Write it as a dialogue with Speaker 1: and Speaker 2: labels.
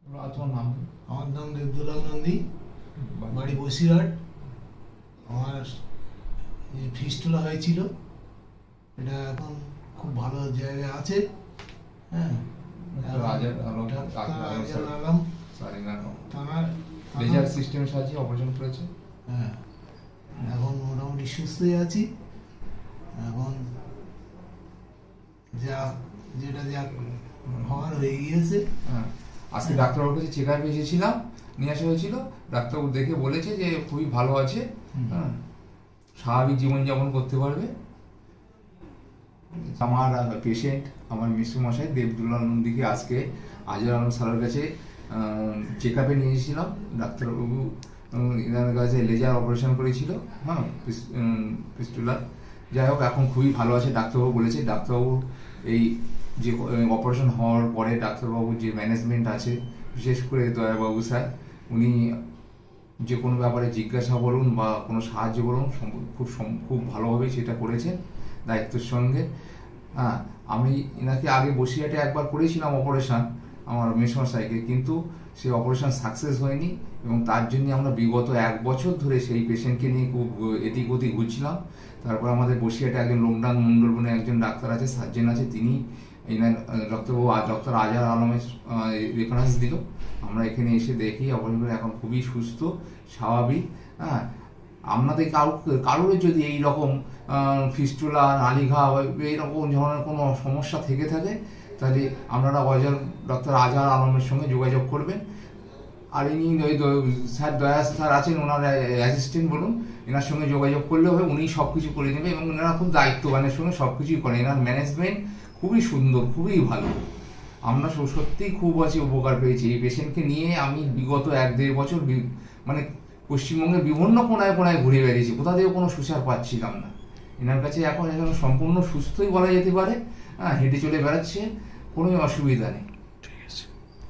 Speaker 1: তোমার নাম?
Speaker 2: আমার নাম দেবদুলাল নন্দী, বাড়ি বসিরহাট। আমার যে ফিস্টুলা হয়েছিল এটা এখন খুব ভালো জায়গায় আছে। হ্যাঁ,
Speaker 1: লেজার সিস্টেমের সাহায্যে অপারেশন করেছে।
Speaker 2: হ্যাঁ, এখন মোটামুটি সুস্থই আছি। এখন যেটা হওয়ার হয়ে গিয়েছে।
Speaker 1: হ্যাঁ, আজকে ডাক্তারবাবুর কাছে চেক আপে এসেছিলাম, নিয়ে আসা হয়েছিল। ডাক্তারবাবু দেখে বলেছে যে খুবই ভালো আছে, হ্যাঁ, স্বাভাবিক জীবনযাপন করতে পারবে। আমার পেশেন্ট আমার মেসোমশাই দেবদুলাল নন্দীকে আজকে আজহার আলম স্যারের কাছে চেক আপে নিয়ে এসেছিলাম। ডাক্তারবাবু এনার কাছে লেজার অপারেশন করেছিল, হ্যাঁ, ফিস্টুলার। যাই হোক, এখন খুবই ভালো আছে। ডাক্তারবাবু বলেছে, ডাক্তারবাবু এই যে অপারেশন হওয়ার পরে ডাক্তারবাবুর যে ম্যানেজমেন্ট আছে, বিশেষ করে দয়াবাবু স্যার, উনি যে কোনো ব্যাপারে জিজ্ঞাসা বলুন বা কোনো সাহায্য বলুন খুব ভালোভাবেই সেটা করেছেন দায়িত্বের সঙ্গে। হ্যাঁ, আমি এনাকে আগে বসিরহাটে একবার করেছিলাম অপারেশন আমার মেসোমশাইকে, কিন্তু সেই অপারেশন সাকসেস হয়নি এবং তার জন্য আমরা বিগত 1 বছর ধরে সেই পেশেন্টকে নিয়ে খুব এদিক ওদিক ঘুরছিলাম। তারপর আমাদের বসিরহাটে একজন লোকনাথ মন্ডল বলে একজন ডাক্তার আছে, সার্জেন আছে, তিনি ডক্টর আজহার আলমের রেফারেন্স দিল। আমরা এখানে এসে দেখি অপারেশন এখন খুবই সুস্থ, স্বাভাবিক। হ্যাঁ, আপনাদের কারোর যদি এইরকম ফিস্টুলা, নালিঘা এইরকম ধরনের কোনো সমস্যা থেকে থাকে, তাহলে আপনারা ডক্টর আজহার আলমের সঙ্গে যোগাযোগ করবেন। আর ইনি স্যার দয়া স্যার আছেন, ওনার অ্যাসিস্ট্যান্ট বলুন, এনার সঙ্গে যোগাযোগ করলে হবে, উনি সব কিছু করে নেবে এবং এনারা খুব দায়িত্ববানের সঙ্গে সব কিছুই করেন। এনার ম্যানেজমেন্ট খুবই সুন্দর, খুবই ভালো। আমরা সত্যিই খুব উপকার পেয়েছি এই পেশেন্টকে নিয়ে। আমি বিগত 1-1.5 বছর মানে পশ্চিমবঙ্গের বিভিন্ন কোনায় কোনায় ঘুরে বেরিয়েছি, কোথা থেকে কোনো সুসার পাচ্ছিলাম না। এনার কাছে এখন সম্পূর্ণ সুস্থই বলা যেতে পারে। হ্যাঁ, হেঁটে চলে বেড়াচ্ছে, কোনো অসুবিধা নেই।